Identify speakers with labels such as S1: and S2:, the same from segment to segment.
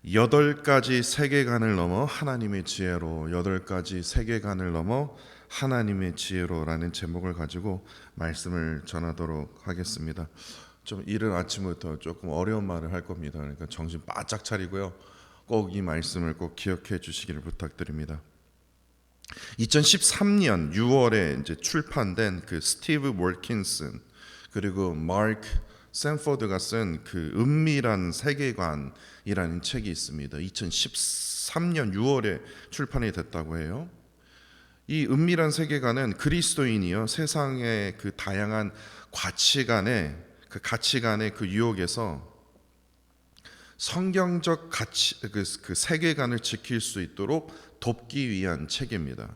S1: 8가지 세계관을 넘어 하나님의 지혜로, 8가지 세계관을 넘어 하나님의 지혜로라는 제목을 가지고 말씀을 전하도록 하겠습니다. 좀 이른 아침부터 조금 어려운 말을 할 겁니다. 그러니까 정신 바짝 차리고요. 꼭 이 말씀을 꼭 기억해 주시기를 부탁드립니다. 2013년 6월에 이제 출판된 그 스티브 월킨슨 그리고 마크 샌포드가 쓴 그 은밀한 세계관이라는 책이 있습니다. 2013년 6월에 출판이 됐다고 해요. 이 은밀한 세계관은 그리스도인이요 세상의 그 다양한 가치관의 그 유혹에서 성경적 가치 그 세계관을 지킬 수 있도록 돕기 위한 책입니다.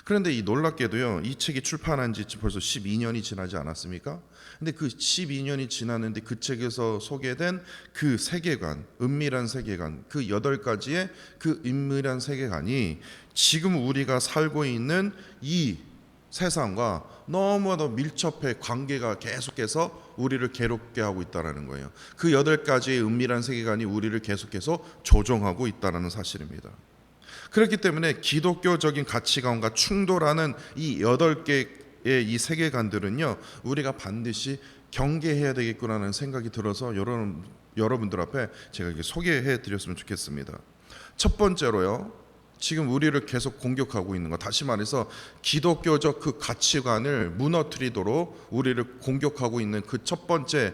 S1: 그런데 이 놀랍게도요, 이 책이 출판한 지 벌써 12년이 지나지 않았습니까? 근데 그 12년이 지났는데 그 책에서 소개된 그 세계관, 은밀한 세계관, 그 8가지의 그 은밀한 세계관이 지금 우리가 살고 있는 이 세상과 너무나도 밀접해 관계가 계속해서 우리를 괴롭게 하고 있다는 거예요. 그 8가지의 은밀한 세계관이 우리를 계속해서 조종하고 있다는 사실입니다. 그렇기 때문에 기독교적인 가치관과 충돌하는 이 8개의 이 세계관들은요, 우리가 반드시 경계해야 되겠구나라는 생각이 들어서 여러분들 앞에 제가 이렇게 소개해 드렸으면 좋겠습니다. 첫 번째로요, 지금 우리를 계속 공격하고 있는 것, 다시 말해서 기독교적 그 가치관을 무너뜨리도록 우리를 공격하고 있는 그 첫 번째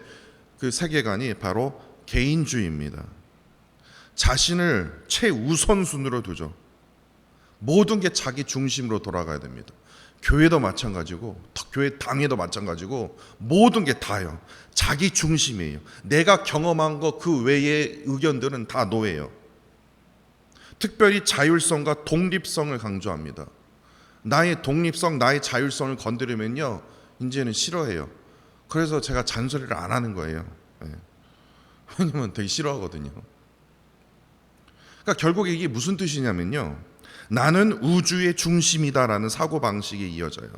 S1: 그 세계관이 바로 개인주의입니다. 자신을 최우선순위로 두죠. 모든 게 자기 중심으로 돌아가야 됩니다. 교회도 마찬가지고 교회 당회도 마찬가지고 모든 게 다요. 자기 중심이에요. 내가 경험한 거 그 외의 의견들은 다 노예요. 특별히 자율성과 독립성을 강조합니다. 나의 독립성, 나의 자율성을 건드리면요, 이제는 싫어해요. 그래서 제가 잔소리를 안 하는 거예요. 왜냐면 되게 싫어하거든요. 그러니까 결국 이게 무슨 뜻이냐면요, 나는 우주의 중심이다라는 사고방식에 이어져요.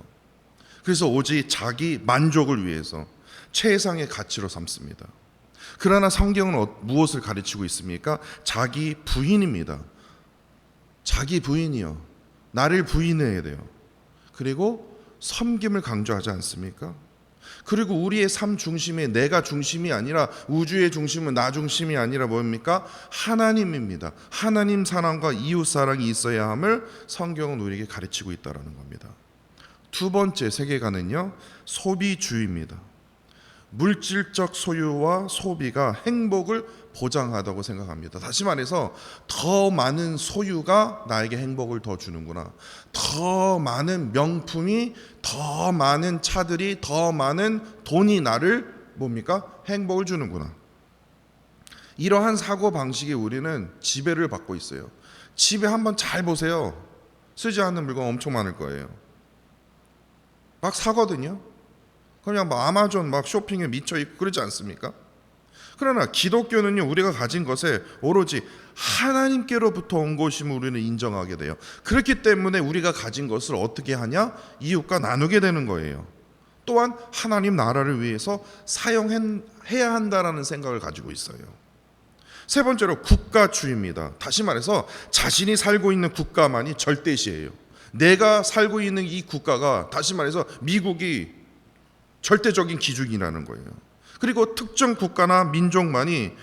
S1: 그래서 오직 자기 만족을 위해서 최상의 가치로 삼습니다. 그러나 성경은 무엇을 가르치고 있습니까? 자기 부인입니다. 자기 부인이요, 나를 부인해야 돼요. 그리고 섬김을 강조하지 않습니까? 그리고 우리의 삶 중심에 내가 중심이 아니라, 우주의 중심은 나 중심이 아니라 뭡니까? 하나님입니다. 하나님 사랑과 이웃 사랑이 있어야 함을 성경은 우리에게 가르치고 있다는 겁니다. 두 번째 세계관은요, 소비주의입니다. 물질적 소유와 소비가 행복을 보장하다고 생각합니다. 다시 말해서 더 많은 소유가 나에게 행복을 더 주는구나. 더 많은 명품이, 더 많은 차들이, 더 많은 돈이 나를 뭡니까? 행복을 주는구나. 이러한 사고방식에 우리는 지배를 받고 있어요. 집에 한번 잘 보세요. 쓰지 않는 물건 엄청 많을 거예요. 막 사거든요. 그냥 막 아마존 막 쇼핑에 미쳐 있고 그러지 않습니까? 그러나 기독교는요, 우리가 가진 것에 오로지 하나님께로부터 온 것임을 우리는 인정하게 돼요. 그렇기 때문에 우리가 가진 것을 어떻게 하냐? 이웃과 나누게 되는 거예요. 또한 하나님 나라를 위해서 사용해야 한다라는 생각을 가지고 있어요. 세 번째로 국가주의입니다. 다시 말해서 자신이 살고 있는 국가만이 절대시예요. 내가 살고 있는 이 국가가, 다시 말해서 미국이 절대적인 기준이라는 거예요. 그리고 특정 국가나 민족만이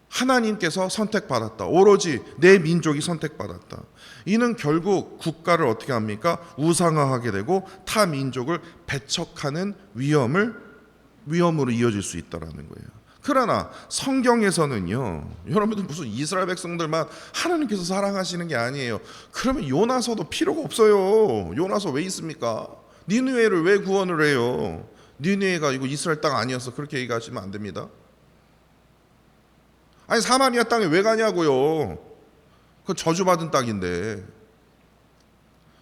S1: 하나님께서 선택받았다, 오로지 내 민족이 선택받았다. 이는 결국 국가를 어떻게 합니까? 우상화하게 되고 타 민족을 배척하는 위험으로 이어질 수 있다는 거예요. 그러나 성경에서는요, 여러분들 무슨 이스라엘 백성들만 하나님께서 사랑하시는 게 아니에요. 그러면 요나서도 필요가 없어요. 요나서 왜 있습니까? 니느웨를 왜 구원을 해요? 니느웨가 이거 이스라엘 땅 아니어서 그렇게 얘기하시면 안 됩니다. 아니, 사마리아 땅에 왜 가냐고요? 그 저주받은 땅인데.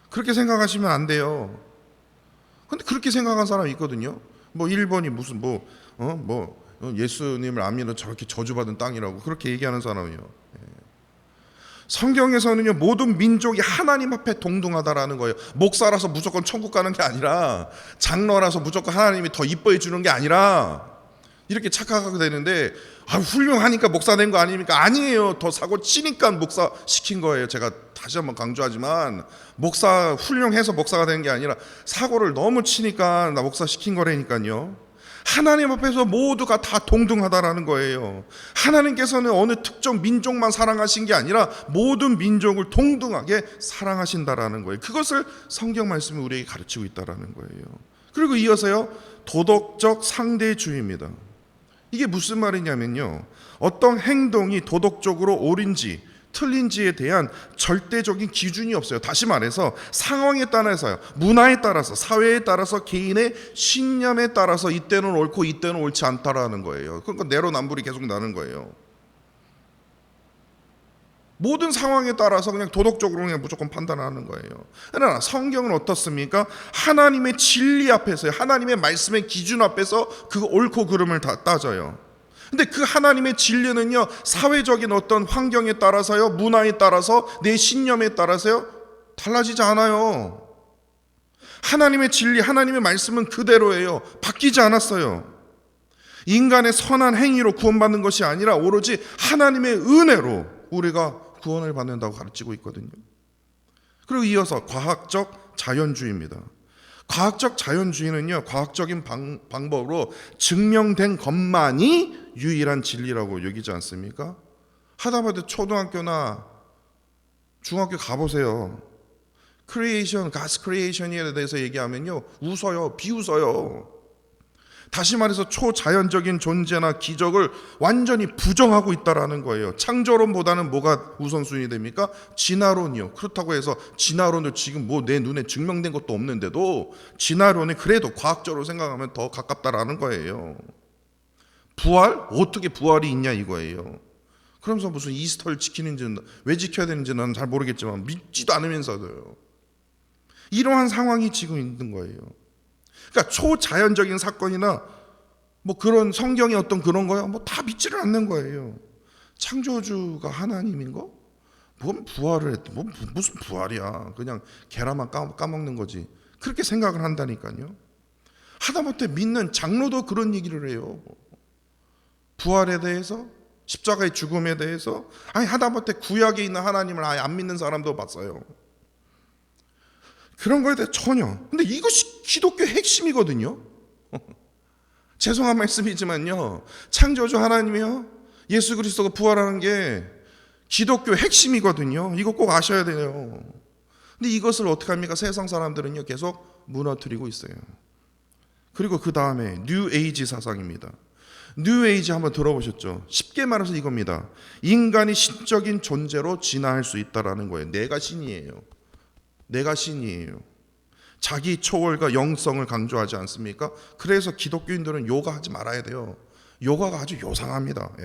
S1: 그렇게 생각하시면 안 돼요. 근데 그렇게 생각한 사람이 있거든요. 뭐 일본이 무슨 예수님을 안 믿어 저렇게 저주받은 땅이라고 그렇게 얘기하는 사람이요. 성경에서는요, 모든 민족이 하나님 앞에 동등하다라는 거예요. 목사라서 무조건 천국 가는 게 아니라, 장로라서 무조건 하나님이 더 이뻐해 주는 게 아니라, 이렇게 착각하게 되는데, 훌륭하니까 목사 된 거 아닙니까? 아니에요. 더 사고 치니까 목사 시킨 거예요. 제가 다시 한번 강조하지만 목사 훌륭해서 목사가 된 게 아니라 사고를 너무 치니까 나 목사 시킨 거라니까요. 하나님 앞에서 모두가 다 동등하다라는 거예요. 하나님께서는 어느 특정 민족만 사랑하신 게 아니라 모든 민족을 동등하게 사랑하신다라는 거예요. 그것을 성경 말씀이 우리에게 가르치고 있다라는 거예요. 그리고 이어서요, 도덕적 상대주의입니다. 이게 무슨 말이냐면요, 어떤 행동이 도덕적으로 옳은지 틀린지에 대한 절대적인 기준이 없어요. 다시 말해서 상황에 따라서요, 문화에 따라서, 사회에 따라서, 개인의 신념에 따라서 이때는 옳고 이때는 옳지 않다라는 거예요. 그러니까 내로남불이 계속 나는 거예요. 모든 상황에 따라서 그냥 도덕적으로 그냥 무조건 판단하는 거예요. 그러나 성경은 어떻습니까? 하나님의 진리 앞에서요, 하나님의 말씀의 기준 앞에서 그 옳고 그름을 다 따져요. 근데 그 하나님의 진리는요, 사회적인 어떤 환경에 따라서요, 문화에 따라서, 내 신념에 따라서요, 달라지지 않아요. 하나님의 진리, 하나님의 말씀은 그대로예요. 바뀌지 않았어요. 인간의 선한 행위로 구원받는 것이 아니라 오로지 하나님의 은혜로 우리가 구원을 받는다고 가르치고 있거든요. 그리고 이어서 과학적 자연주의입니다. 과학적 자연주의는요, 과학적인 방법으로 증명된 것만이 유일한 진리라고 여기지 않습니까? 하다못해 초등학교나 중학교 가보세요. 크리에이션, 가스 크리에이션에 대해서 얘기하면요, 웃어요, 비웃어요. 다시 말해서 초자연적인 존재나 기적을 완전히 부정하고 있다라는 거예요. 창조론보다는 뭐가 우선순위 됩니까? 진화론이요. 그렇다고 해서 진화론도 지금 뭐 내 눈에 증명된 것도 없는데도 진화론이 그래도 과학적으로 생각하면 더 가깝다라는 거예요. 부활? 어떻게 부활이 있냐 이거예요. 그러면서 무슨 이스터를 지키는지는, 왜 지켜야 되는지 는 잘 모르겠지만 믿지도 않으면서도요. 이러한 상황이 지금 있는 거예요. 그러니까 초자연적인 사건이나 뭐 그런 성경의 어떤 그런 거요, 뭐 다 믿지를 않는 거예요. 창조주가 하나님인 거? 뭔 부활을 했, 뭐 무슨 부활이야? 그냥 계란만 까먹는 거지. 그렇게 생각을 한다니까요. 하다못해 믿는 장로도 그런 얘기를 해요. 부활에 대해서, 십자가의 죽음에 대해서, 아니 하다못해 구약에 있는 하나님을 아예 안 믿는 사람도 봤어요. 그런 거에 대해 전혀. 근데 이것이 기독교의 핵심이거든요. 죄송한 말씀이지만요, 창조주 하나님이요, 예수 그리스도가 부활하는 게 기독교의 핵심이거든요. 이거 꼭 아셔야 돼요. 근데 이것을 어떻게 합니까? 세상 사람들은요, 계속 무너뜨리고 있어요. 그리고 그 다음에 뉴 에이지 사상입니다. 뉴 에이지 한번 들어보셨죠? 쉽게 말해서 이겁니다. 인간이 신적인 존재로 진화할 수 있다라는 거예요. 내가 신이에요. 내가 신이에요. 자기 초월과 영성을 강조하지 않습니까? 그래서 기독교인들은 요가 하지 말아야 돼요. 요가가 아주 요상합니다. 예.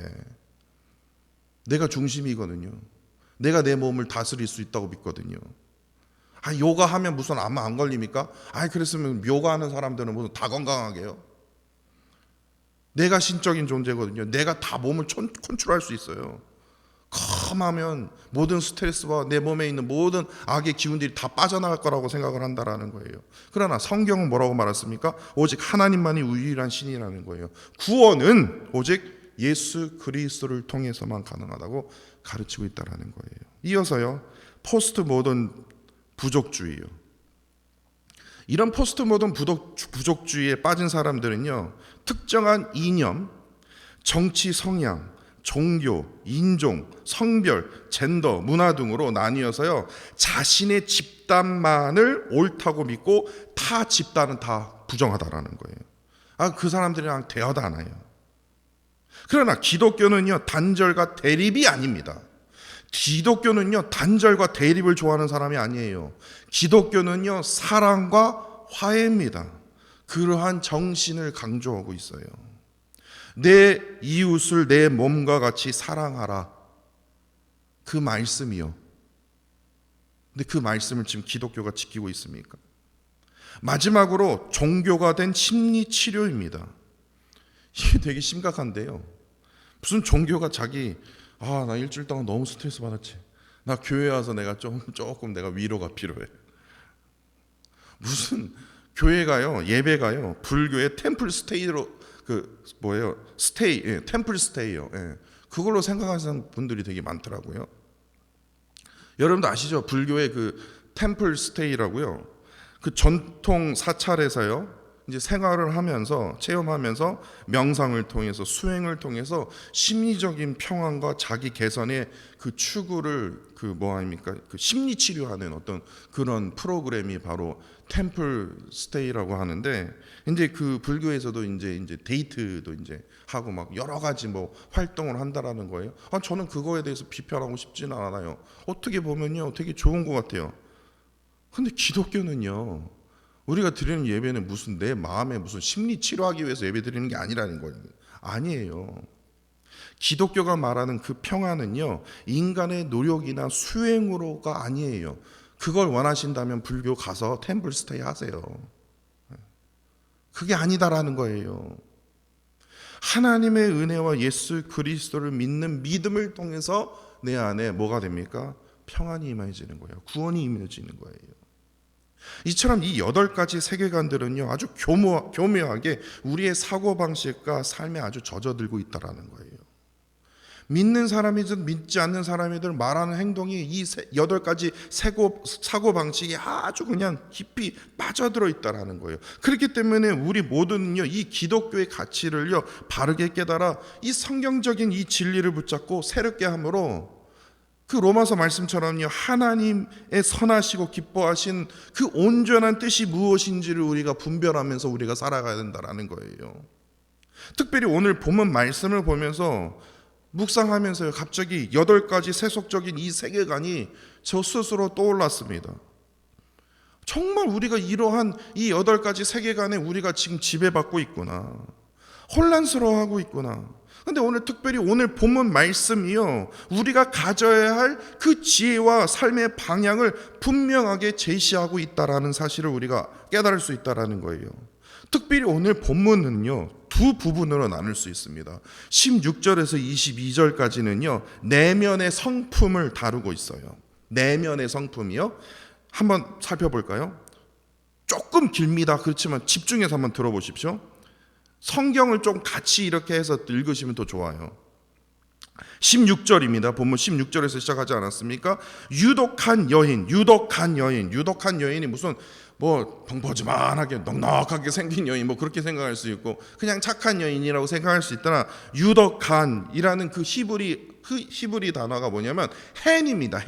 S1: 내가 중심이거든요. 내가 내 몸을 다스릴 수 있다고 믿거든요. 요가 하면 무슨 암 안 걸립니까? 그랬으면 요가하는 사람들은 무슨 다 건강하게요. 내가 신적인 존재거든요. 내가 다 몸을 컨트롤할 수 있어요. 컴하면 모든 스트레스와 내 몸에 있는 모든 악의 기운들이 다 빠져나갈 거라고 생각을 한다라는 거예요. 그러나 성경은 뭐라고 말했습니까? 오직 하나님만이 유일한 신이라는 거예요. 구원은 오직 예수 그리스도를 통해서만 가능하다고 가르치고 있다라는 거예요. 이어서요, 포스트 모던 부족주의요. 이런 포스트 모던 부족주의에 빠진 사람들은요, 특정한 이념, 정치 성향, 종교, 인종, 성별, 젠더, 문화 등으로 나뉘어서요, 자신의 집단만을 옳다고 믿고 타 집단은 다 부정하다라는 거예요. 그 사람들이랑 대화도 안 해요. 그러나 기독교는요, 단절과 대립이 아닙니다. 기독교는요, 단절과 대립을 좋아하는 사람이 아니에요. 기독교는요, 사랑과 화해입니다. 그러한 정신을 강조하고 있어요. 내 이웃을 내 몸과 같이 사랑하라. 그 말씀이요. 근데 그 말씀을 지금 기독교가 지키고 있습니까? 마지막으로 종교가 된 심리 치료입니다. 이게 되게 심각한데요. 무슨 종교가 자기, 나 일주일 동안 너무 스트레스 받았지. 나 교회 와서 내가 조금 내가 위로가 필요해. 무슨 교회가요, 예배가요, 불교의 템플 스테이로 뭐예요? 스테이, 템플 스테이요. 그걸로 생각하시는 분들이 되게 많더라고요. 여러분도 아시죠? 불교의 그 템플 스테이라고요. 그 전통 사찰에서요. 이제 생활을 하면서 체험하면서 명상을 통해서 수행을 통해서 심리적인 평안과 자기 개선의 그 추구를 그 뭐 아닙니까? 그 심리 치료하는 어떤 그런 프로그램이 바로 템플 스테이라고 하는데, 이제 그 불교에서도 이제 데이트도 이제 하고 막 여러 가지 뭐 활동을 한다라는 거예요. 저는 그거에 대해서 비판하고 싶지는 않아요. 어떻게 보면요, 되게 좋은 것 같아요. 근데 기독교는요, 우리가 드리는 예배는 무슨 내 마음에 무슨 심리 치료하기 위해서 예배 드리는 게 아니라는 거예요. 아니에요. 기독교가 말하는 그 평안은요, 인간의 노력이나 수행으로가 아니에요. 그걸 원하신다면 불교 가서 템플 스테이 하세요. 그게 아니다라는 거예요. 하나님의 은혜와 예수 그리스도를 믿는 믿음을 통해서 내 안에 뭐가 됩니까? 평안이 임해지는 거예요. 구원이 임해지는 거예요. 이처럼 이 8가지 세계관들은요, 아주 교묘하게 우리의 사고방식과 삶에 아주 젖어들고 있다는 거예요. 믿는 사람이든 믿지 않는 사람이든 말하는 행동이 이 8가지 사고방식이 아주 그냥 깊이 빠져들어 있다는 거예요. 그렇기 때문에 우리 모두는요, 이 기독교의 가치를요 바르게 깨달아 이 성경적인 이 진리를 붙잡고 새롭게 함으로 그 로마서 말씀처럼요, 하나님의 선하시고 기뻐하신 그 온전한 뜻이 무엇인지를 우리가 분별하면서 우리가 살아가야 된다는 거예요. 특별히 오늘 본문 말씀을 보면서 묵상하면서요, 갑자기 8가지 세속적인 이 세계관이 저 스스로 떠올랐습니다. 정말 우리가 이러한 이 8가지 세계관에 우리가 지금 지배받고 있구나, 혼란스러워하고 있구나. 근데 특별히 오늘 본문 말씀이요, 우리가 가져야 할 그 지혜와 삶의 방향을 분명하게 제시하고 있다라는 사실을 우리가 깨달을 수 있다라는 거예요. 특별히 오늘 본문은요, 두 부분으로 나눌 수 있습니다. 16절에서 22절까지는요, 내면의 성품을 다루고 있어요. 내면의 성품이요. 한번 살펴볼까요? 조금 길입니다. 그렇지만 집중해서 한번 들어보십시오. 성경을 좀 같이 이렇게 해서 읽으시면 더 좋아요. 16절입니다. 본문 16절에서 시작하지 않았습니까? 유독한 여인이 무슨 뭐 벙퍼즈만하게 넉넉하게 생긴 여인, 뭐 그렇게 생각할 수 있고 그냥 착한 여인이라고 생각할 수 있다나, 유독한이라는 그 히브리 단어가 뭐냐면 헨입니다.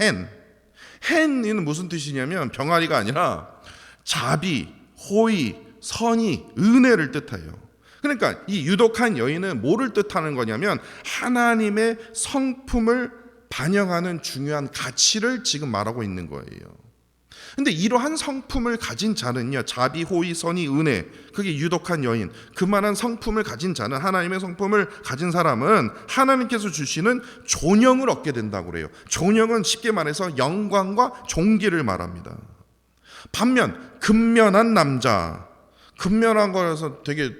S1: 헨은 무슨 뜻이냐면 병아리가 아니라 자비, 호의, 선의, 은혜를 뜻해요. 그러니까 이 유독한 여인은 뭐를 뜻하는 거냐면 하나님의 성품을 반영하는 중요한 가치를 지금 말하고 있는 거예요. 근데 이러한 성품을 가진 자는요, 자비, 호의, 선의, 은혜, 그게 유독한 여인, 그만한 성품을 가진 자는, 하나님의 성품을 가진 사람은 하나님께서 주시는 존영을 얻게 된다고 그래요. 존영은 쉽게 말해서 영광과 존귀를 말합니다. 반면 근면한 남자, 근면한 거라서 되게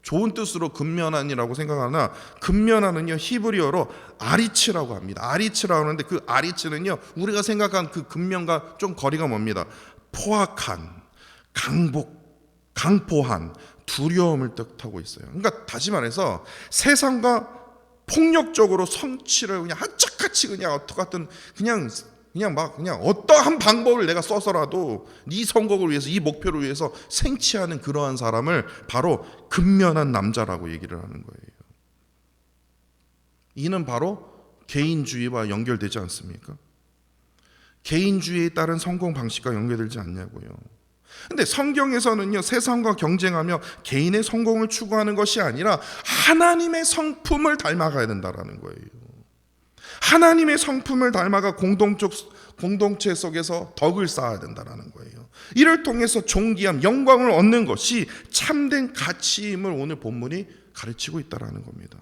S1: 좋은 뜻으로 근면한이라고 생각하나, 근면한은요 히브리어로 아리츠라고 합니다. 아리츠라고 하는데 그 아리츠는요 우리가 생각한 그 근면과 좀 거리가 멉니다. 포악한, 강포한, 두려움을 뜻하고 있어요. 그러니까 다시 말해서 세상과 폭력적으로 성취를 그냥 한짝같이 그냥 어떻게든 그냥 어떠한 방법을 내가 써서라도 네 성공을 위해서, 이 목표를 위해서 생취하는 그러한 사람을 바로 근면한 남자라고 얘기를 하는 거예요. 이는 바로 개인주의와 연결되지 않습니까? 개인주의에 따른 성공 방식과 연결되지 않냐고요. 근데 성경에서는요, 세상과 경쟁하며 개인의 성공을 추구하는 것이 아니라 하나님의 성품을 닮아가야 된다는 거예요. 하나님의 성품을 닮아가 공동체 속에서 덕을 쌓아야 된다는 거예요. 이를 통해서 존귀함, 영광을 얻는 것이 참된 가치임을 오늘 본문이 가르치고 있다는 겁니다.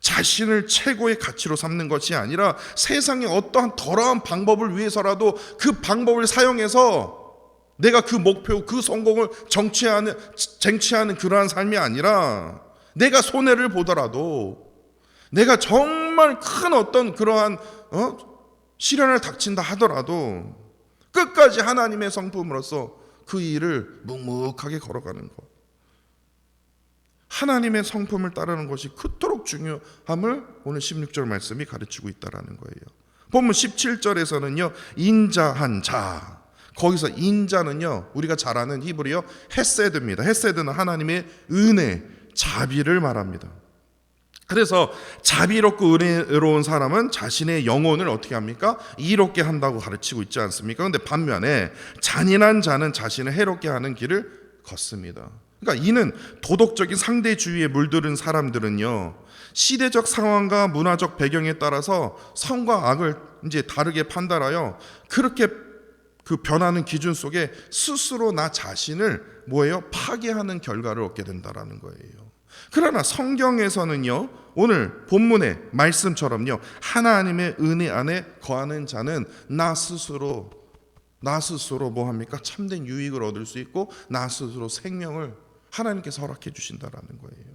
S1: 자신을 최고의 가치로 삼는 것이 아니라 세상의 어떠한 더러운 방법을 위해서라도 그 방법을 사용해서 내가 그 목표, 그 성공을 쟁취하는 그러한 삶이 아니라, 내가 손해를 보더라도, 내가 정말 큰 어떤 그러한 시련을 닥친다 하더라도 끝까지 하나님의 성품으로서 그 일을 묵묵하게 걸어가는 것. 하나님의 성품을 따르는 것이 그토록 중요함을 오늘 16절 말씀이 가르치고 있다라는 거예요. 본문 17절에서는요, 인자한 자, 거기서 인자는요, 우리가 잘 아는 히브리어 헤세드입니다. 헤세드는 하나님의 은혜, 자비를 말합니다. 그래서 자비롭고 은혜로운 사람은 자신의 영혼을 어떻게 합니까? 이롭게 한다고 가르치고 있지 않습니까? 그런데 반면에 잔인한 자는 자신을 해롭게 하는 길을 걷습니다. 그러니까 이는 도덕적인 상대주의에 물들은 사람들은요, 시대적 상황과 문화적 배경에 따라서 선과 악을 이제 다르게 판단하여 그렇게 그 변하는 기준 속에 스스로 나 자신을 뭐예요? 파괴하는 결과를 얻게 된다라는 거예요. 그러나 성경에서는요, 오늘 본문의 말씀처럼요, 하나님의 은혜 안에 거하는 자는 나 스스로 뭐 합니까? 참된 유익을 얻을 수 있고 나 스스로 생명을 하나님께서 허락해 주신다라는 거예요.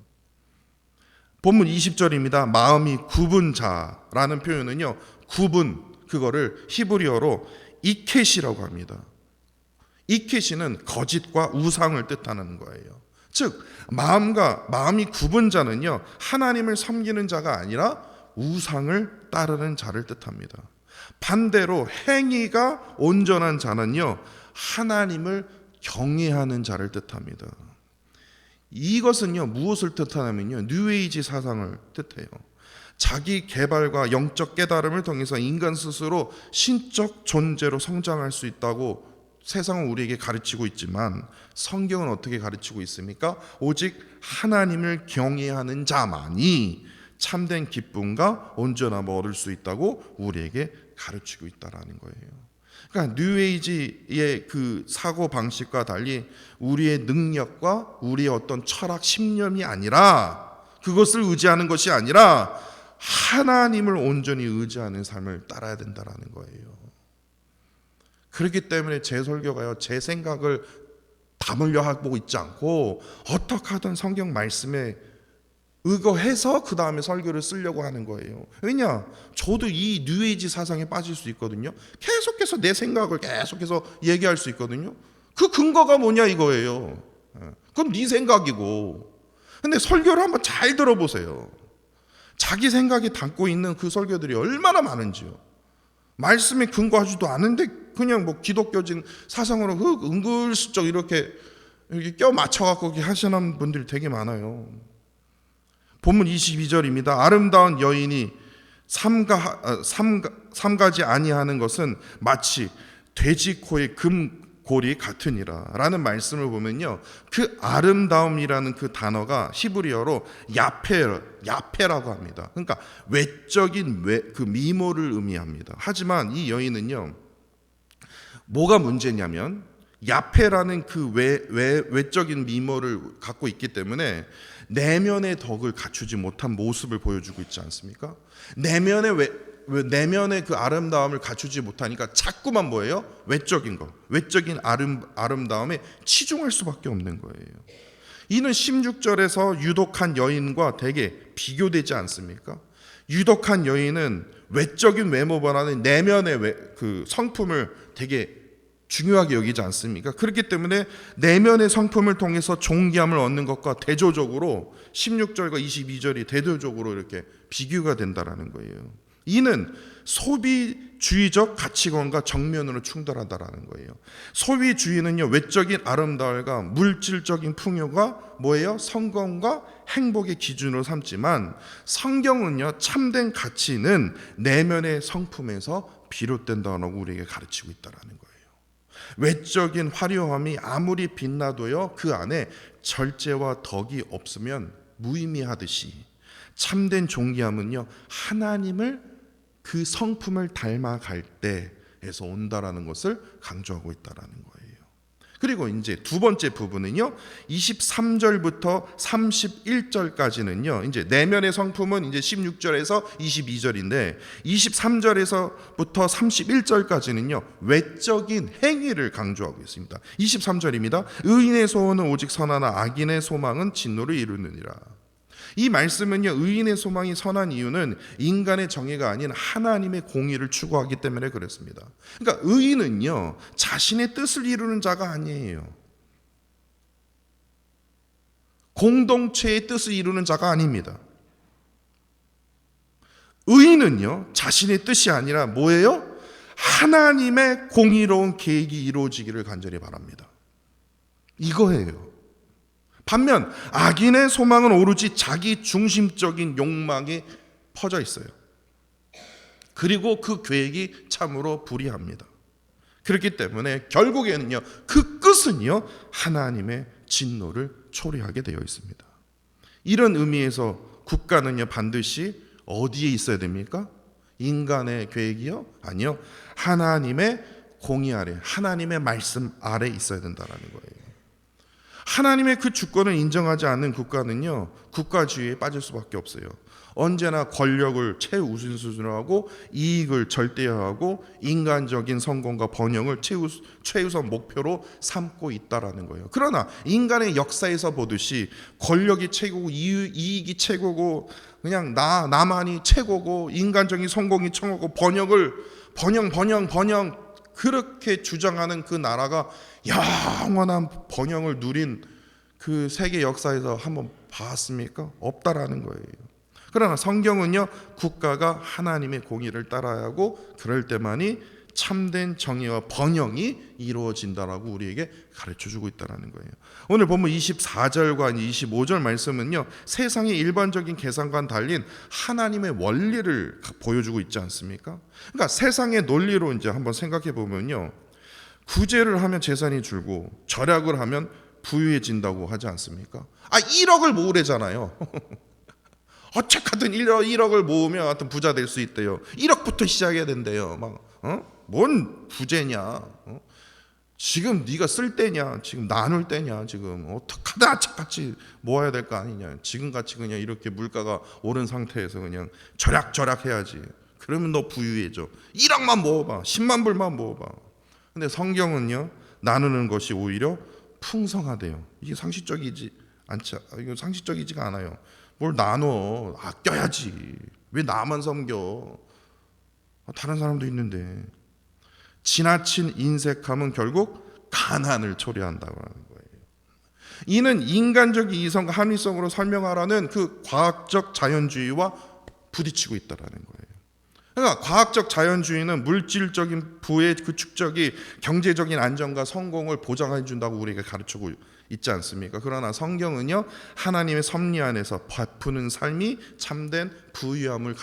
S1: 본문 20절입니다. 마음이 굽은 자라는 표현은요, 굽은, 그거를 히브리어로 이켓이라고 합니다. 이켓이는 거짓과 우상을 뜻하는 거예요. 즉 마음이 굽은 자는요, 하나님을 섬기는 자가 아니라 우상을 따르는 자를 뜻합니다. 반대로 행위가 온전한 자는요, 하나님을 경외하는 자를 뜻합니다. 이것은요, 무엇을 뜻하냐면요, 뉴에이지 사상을 뜻해요. 자기 개발과 영적 깨달음을 통해서 인간 스스로 신적 존재로 성장할 수 있다고 세상은 우리에게 가르치고 있지만 성경은 어떻게 가르치고 있습니까? 오직 하나님을 경외하는 자만이 참된 기쁨과 온전함을 얻을 수 있다고 우리에게 가르치고 있다라는 거예요. 그러니까 뉴에이지의 그 사고 방식과 달리 우리의 능력과 우리의 어떤 철학 신념이 아니라, 그것을 의지하는 것이 아니라 하나님을 온전히 의지하는 삶을 따라야 된다라는 거예요. 그렇기 때문에 제 설교가요, 제 생각을 담으려 하고 있지 않고 어떻게 하든 성경 말씀에 의거해서 그 다음에 설교를 쓰려고 하는 거예요. 왜냐? 저도 이 뉴에이지 사상에 빠질 수 있거든요. 계속해서 내 생각을 계속해서 얘기할 수 있거든요. 그 근거가 뭐냐 이거예요. 그건 네 생각이고. 근데 설교를 한번 잘 들어보세요. 자기 생각이 담고 있는 그 설교들이 얼마나 많은지요. 말씀에 근거하지도 않은데 그냥 뭐 기독교진 사상으로 은근슬쩍 이렇게 껴 맞춰갖고 하시는 분들이 되게 많아요. 본문 22절입니다. 아름다운 여인이 삼가지 아니하는 것은 마치 돼지 코의 금골이 같으니라 라는 말씀을 보면요, 그 아름다움이라는 그 단어가 히브리어로 야페라고 합니다. 그러니까 외적인 그 미모를 의미합니다. 하지만 이 여인은요, 뭐가 문제냐면 야페라는 그 외적인 미모를 갖고 있기 때문에 내면의 덕을 갖추지 못한 모습을 보여주고 있지 않습니까? 내면의 그 아름다움을 갖추지 못하니까 자꾸만 뭐예요? 외적인 아름다움에 치중할 수밖에 없는 거예요. 이는 16절에서 유독한 여인과 되게 비교되지 않습니까? 유독한 여인은 외적인 외모보다는 내면의 그 성품을 되게 중요하게 여기지 않습니까? 그렇기 때문에 내면의 성품을 통해서 존귀함을 얻는 것과 대조적으로 16절과 22절이 대조적으로 이렇게 비교가 된다라는 거예요. 이는 소비주의적 가치관과 정면으로 충돌하다라는 거예요. 소비주의는요, 외적인 아름다움과 물질적인 풍요가 뭐예요? 성공과 행복의 기준으로 삼지만 성경은요, 참된 가치는 내면의 성품에서 비롯된다고 우리에게 가르치고 있다라는 거예요. 외적인 화려함이 아무리 빛나도요, 그 안에 절제와 덕이 없으면 무의미하듯이 참된 존귀함은요, 하나님을 그 성품을 닮아갈 때에서 온다라는 것을 강조하고 있다라는 거예요. 그리고 이제 두 번째 부분은요, 23절부터 31절까지는요, 이제 내면의 성품은 이제 16절에서 22절인데 23절에서부터 31절까지는요, 외적인 행위를 강조하고 있습니다. 23절입니다. 의인의 소원은 오직 선하나 악인의 소망은 진노를 이루느니라. 이 말씀은요, 의인의 소망이 선한 이유는 인간의 정의가 아닌 하나님의 공의를 추구하기 때문에 그렇습니다. 그러니까 의인은요, 자신의 뜻을 이루는 자가 아니에요. 공동체의 뜻을 이루는 자가 아닙니다. 의인은요, 자신의 뜻이 아니라 뭐예요? 하나님의 공의로운 계획이 이루어지기를 간절히 바랍니다. 이거예요. 반면 악인의 소망은 오로지 자기 중심적인 욕망에 퍼져 있어요. 그리고 그 계획이 참으로 불의합니다. 그렇기 때문에 결국에는요, 그 끝은요, 하나님의 진노를 초래하게 되어 있습니다. 이런 의미에서 국가는요, 반드시 어디에 있어야 됩니까? 인간의 계획이요? 아니요. 하나님의 공의 아래, 하나님의 말씀 아래 있어야 된다는 거예요. 하나님의 그 주권을 인정하지 않는 국가는요, 국가주의에 빠질 수밖에 없어요. 언제나 권력을 최우선순위로 하고 이익을 절대화하고 인간적인 성공과 번영을 최우선 목표로 삼고 있다라는 거예요. 그러나 인간의 역사에서 보듯이 권력이 최고고 이익이 최고고 그냥 나만이 최고고 인간적인 성공이 최고고 번영 그렇게 주장하는 그 나라가 영원한 번영을 누린 그 세계 역사에서 한번 봤습니까? 없다라는 거예요. 그러나 성경은요, 국가가 하나님의 공의를 따라야 하고 그럴 때만이 참된 정의와 번영이 이루어진다라고 우리에게 가르쳐주고 있다는 거예요. 오늘 본문 24절과 25절 말씀은요, 세상의 일반적인 계산과는 달린 하나님의 원리를 보여주고 있지 않습니까? 그러니까 세상의 논리로 이제 한번 생각해 보면요, 구제를 하면 재산이 줄고 절약을 하면 부유해진다고 하지 않습니까? 1억을 모으래잖아요. 어쨌든 1억을 모으면 하여튼 부자 될 수 있대요. 1억부터 시작해야 된대요. 뭔 부재냐? 지금 네가 쓸 때냐? 지금 나눌 때냐? 지금 어떡하다 악착같이 모아야 될 거 아니냐? 지금같이 그냥 이렇게 물가가 오른 상태에서 그냥 절약해야지. 그러면 너 부유해져. 1억만 모아봐. 10만 불만 모아봐. 근데 성경은요, 나누는 것이 오히려 풍성하대요. 이게 이거 상식적이지가 않아요. 뭘 나눠? 아껴야지. 왜 나만 섬겨? 다른 사람도 있는데. 지나친 인색함은 결국 가난을 초래한다고 하는 거예요. 이는 인간적 이성과 합리성으로 설명하라는 그 과학적 자연주의와 부딪히고 있다라는 거예요. 그러니까 과학적 자연주의는 물질적인 부의 그 축적이 경제적인 안정과 성공을 보장해 준다고 우리에게 가르치고 있지 않습니까? 그러나 성경은요, 하나님의 섭리 안에서 베푸는 삶이 참된 부유함을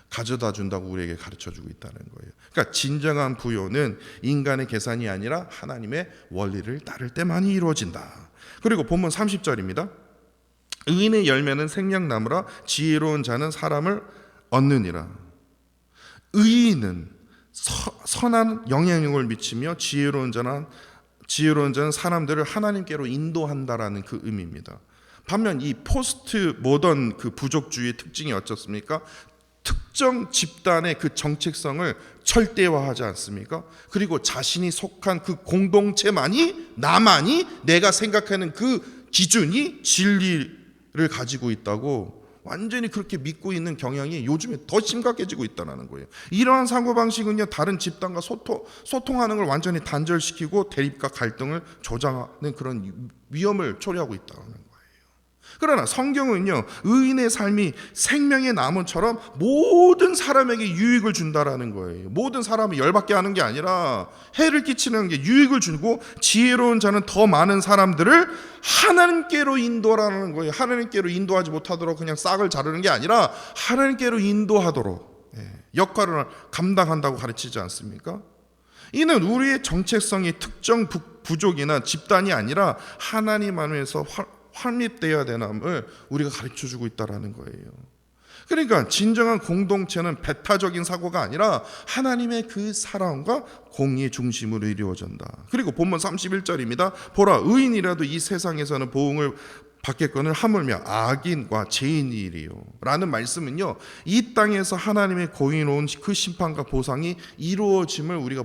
S1: 가져다 준다고 우리에게 가르쳐주고 있다는 거예요. 그러니까 진정한 부요는 인간의 계산이 아니라 하나님의 원리를 따를 때만이 이루어진다. 그리고 본문 30절입니다. 의인의 열매는 생명나무라 지혜로운 자는 사람을 얻느니라. 의인은 선한 영향력을 미치며 지혜로운 자는 사람들을 하나님께로 인도한다라는 그 의미입니다. 반면 이 포스트 모던 그 부족주의의 특징이 어떻습니까? 특정 집단의 그 정체성을 절대화하지 않습니까? 그리고 자신이 속한 그 공동체만이 나만이 내가 생각하는 그 기준이 진리를 가지고 있다고 완전히 그렇게 믿고 있는 경향이 요즘에 더 심각해지고 있다는 거예요. 이러한 사고방식은요, 다른 집단과 소통하는 걸 완전히 단절시키고 대립과 갈등을 조장하는 그런 위험을 초래하고 있다는 거예요. 그러나 성경은요, 의인의 삶이 생명의 나무처럼 모든 사람에게 유익을 준다라는 거예요. 모든 사람을 열받게 하는 게 아니라 해를 끼치는 게 유익을 주고 지혜로운 자는 더 많은 사람들을 하나님께로 인도하라는 거예요. 하나님께로 인도하지 못하도록 그냥 싹을 자르는 게 아니라 하나님께로 인도하도록 역할을 감당한다고 가르치지 않습니까? 이는 우리의 정체성이 특정 부족이나 집단이 아니라 하나님 안에서 확립되어야 되는을 우리가 가르쳐주고 있다는 거예요. 그러니까 진정한 공동체는 배타적인 사고가 아니라 하나님의 그 사랑과 공의의 중심으로 이루어진다. 그리고 본문 31절입니다. 보라, 의인이라도 이 세상에서는 보응을 받겠거늘 하물며 악인과 죄인이리요 라는 말씀은요, 이 땅에서 하나님의 공의로운 그 심판과 보상이 이루어짐을 우리가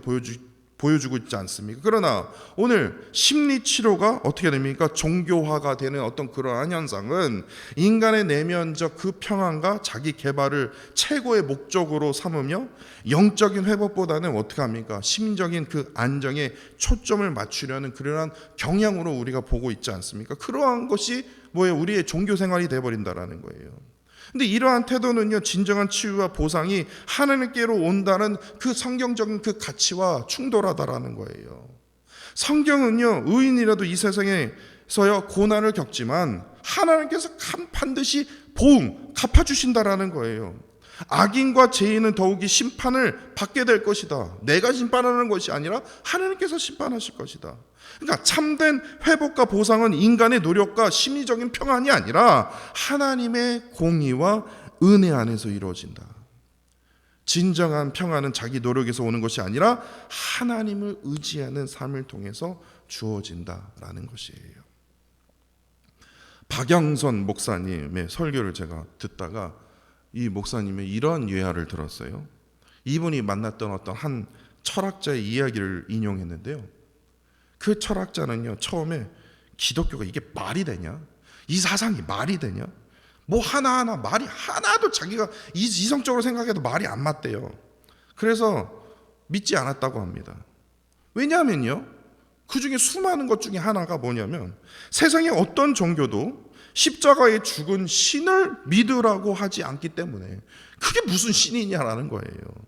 S1: 보여주고 있지 않습니까? 그러나 오늘 심리 치료가 어떻게 됩니까? 종교화가 되는 어떤 그러한 현상은 인간의 내면적 그 평안과 자기 개발을 최고의 목적으로 삼으며 영적인 회복보다는 어떻게 합니까? 심적인 그 안정에 초점을 맞추려는 그러한 경향으로 우리가 보고 있지 않습니까? 그러한 것이 뭐예요? 우리의 종교 생활이 되어버린다라는 거예요. 근데 이러한 태도는요, 진정한 치유와 보상이 하나님께로 온다는 그 성경적인 그 가치와 충돌하다라는 거예요. 성경은요, 의인이라도 이 세상에서요 고난을 겪지만 하나님께서 반드시 보응 갚아주신다라는 거예요. 악인과 죄인은 더욱이 심판을 받게 될 것이다. 내가 심판하는 것이 아니라 하나님께서 심판하실 것이다. 그러니까 참된 회복과 보상은 인간의 노력과 심리적인 평안이 아니라 하나님의 공의와 은혜 안에서 이루어진다. 진정한 평안은 자기 노력에서 오는 것이 아니라 하나님을 의지하는 삶을 통해서 주어진다라는 것이에요. 박영선 목사님의 설교를 제가 듣다가 이 목사님의 이런 예화를 들었어요. 이분이 만났던 어떤 한 철학자의 이야기를 인용했는데요. 그 철학자는요, 처음에 기독교가 이게 말이 되냐? 이 사상이 말이 되냐? 뭐 하나하나 말이 하나도 자기가 이성적으로 생각해도 말이 안 맞대요. 그래서 믿지 않았다고 합니다. 왜냐하면요, 그 중에 수많은 것 중에 하나가 뭐냐면 세상의 어떤 종교도 십자가에 죽은 신을 믿으라고 하지 않기 때문에 그게 무슨 신이냐라는 거예요.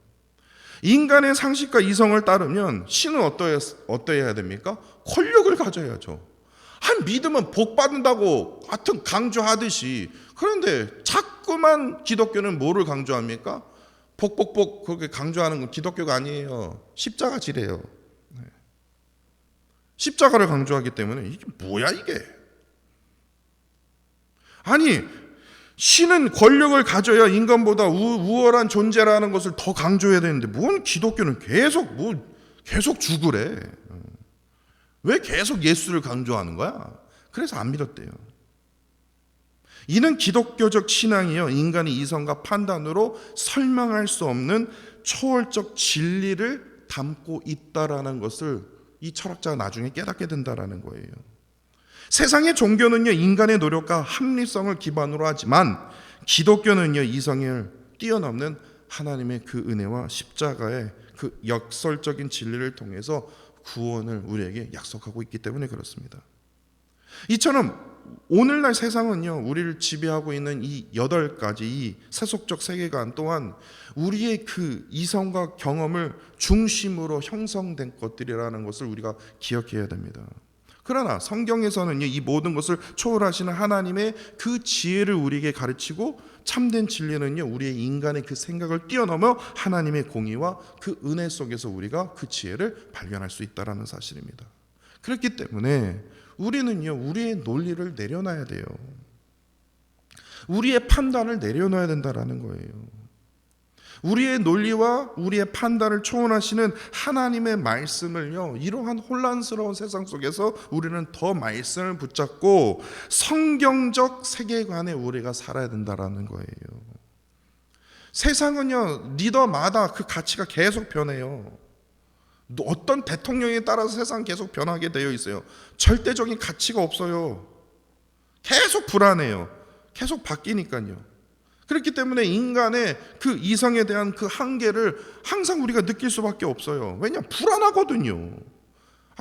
S1: 인간의 상식과 이성을 따르면 신은 어떠해야 됩니까? 권력을 가져야죠. 한 믿으면 복 받는다고 하여튼 강조하듯이, 그런데 자꾸만 기독교는 뭐를 강조합니까? 복복복 그렇게 강조하는 건 기독교가 아니에요. 십자가지래요. 십자가를 강조하기 때문에 이게 뭐야 이게? 아니, 신은 권력을 가져야 인간보다 우월한 존재라는 것을 더 강조해야 되는데 뭔 기독교는 계속 죽으래. 왜 계속 예수를 강조하는 거야? 그래서 안 믿었대요. 이는 기독교적 신앙이요, 인간의 이성과 판단으로 설명할 수 없는 초월적 진리를 담고 있다라는 것을 이 철학자가 나중에 깨닫게 된다라는 거예요. 세상의 종교는요, 인간의 노력과 합리성을 기반으로 하지만 기독교는요, 이성을 뛰어넘는 하나님의 그 은혜와 십자가의 그 역설적인 진리를 통해서 구원을 우리에게 약속하고 있기 때문에 그렇습니다. 이처럼 오늘날 세상은요, 우리를 지배하고 있는 이 8가지 이 세속적 세계관 또한 우리의 그 이성과 경험을 중심으로 형성된 것들이라는 것을 우리가 기억해야 됩니다. 그러나 성경에서는 이 모든 것을 초월하시는 하나님의 그 지혜를 우리에게 가르치고, 참된 진리는요, 우리의 인간의 그 생각을 뛰어넘어 하나님의 공의와 그 은혜 속에서 우리가 그 지혜를 발견할 수 있다는 사실입니다. 그렇기 때문에 우리는요, 우리의 논리를 내려놔야 돼요. 우리의 판단을 내려놔야 된다는 거예요. 우리의 논리와 우리의 판단을 초월하시는 하나님의 말씀을요, 이러한 혼란스러운 세상 속에서 우리는 더 말씀을 붙잡고 성경적 세계관에 우리가 살아야 된다는 거예요. 세상은요, 리더마다 그 가치가 계속 변해요. 어떤 대통령에 따라서 세상 계속 변하게 되어 있어요. 절대적인 가치가 없어요. 계속 불안해요. 계속 바뀌니까요. 그렇기 때문에 인간의 그 이성에 대한 그 한계를 항상 우리가 느낄 수밖에 없어요. 왜냐하면 불안하거든요.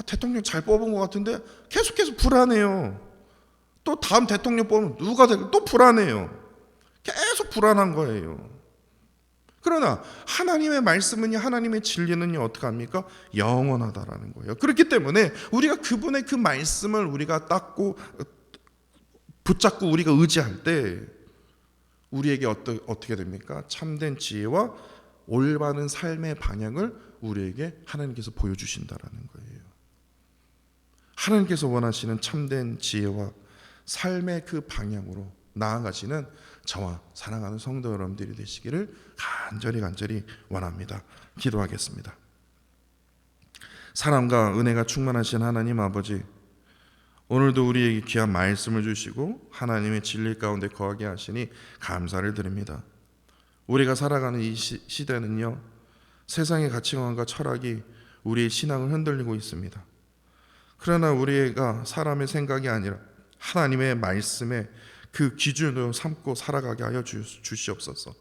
S1: 대통령 잘 뽑은 것 같은데 계속 불안해요. 또 다음 대통령 뽑으면 누가 될까 또 불안해요. 계속 불안한 거예요. 그러나 하나님의 말씀은요, 하나님의 진리는요, 어떻게 합니까? 영원하다라는 거예요. 그렇기 때문에 우리가 그분의 그 말씀을 우리가 붙잡고 우리가 의지할 때 우리에게 어떻게 됩니까? 참된 지혜와 올바른 삶의 방향을 우리에게 하나님께서 보여주신다라는 거예요. 하나님께서 원하시는 참된 지혜와 삶의 그 방향으로 나아가시는 저와 사랑하는 성도 여러분들이 되시기를 간절히 원합니다. 기도하겠습니다. 사랑과 은혜가 충만하신 하나님 아버지, 오늘도 우리에게 귀한 말씀을 주시고 하나님의 진리 가운데 거하게 하시니 감사를 드립니다. 우리가 살아가는 이 시대는요, 세상의 가치관과 철학이 우리의 신앙을 흔들리고 있습니다. 그러나 우리가 사람의 생각이 아니라 하나님의 말씀에 그 기준으로 삼고 살아가게 하여 주시옵소서.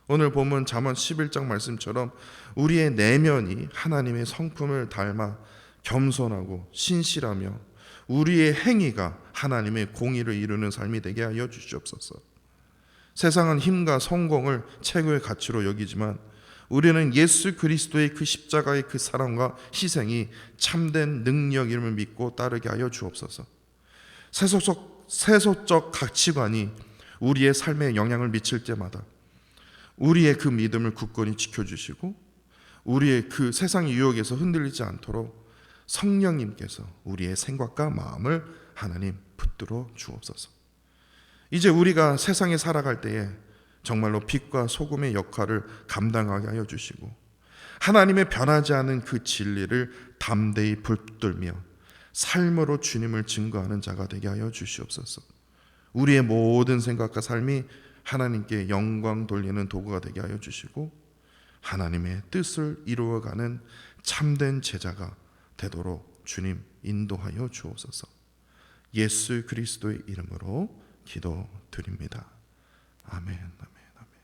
S1: 오늘 본문 잠언 11장 말씀처럼 우리의 내면이 하나님의 성품을 닮아 겸손하고 신실하며 우리의 행위가 하나님의 공의를 이루는 삶이 되게 하여 주시옵소서. 세상은 힘과 성공을 최고의 가치로 여기지만 우리는 예수 그리스도의 그 십자가의 그 사랑과 희생이 참된 능력임을 믿고 따르게 하여 주옵소서. 세속적 가치관이 우리의 삶에 영향을 미칠 때마다 우리의 그 믿음을 굳건히 지켜주시고 우리의 그 세상의 유혹에서 흔들리지 않도록 성령님께서 우리의 생각과 마음을 하나님 붙들어 주옵소서. 이제 우리가 세상에 살아갈 때에 정말로 빛과 소금의 역할을 감당하게 하여 주시고 하나님의 변하지 않은 그 진리를 담대히 붙들며 삶으로 주님을 증거하는 자가 되게 하여 주시옵소서. 우리의 모든 생각과 삶이 하나님께 영광 돌리는 도구가 되게 하여 주시고 하나님의 뜻을 이루어가는 참된 제자가 되도록 주님 인도하여 주옵소서. 예수 그리스도의 이름으로 기도드립니다. 아멘.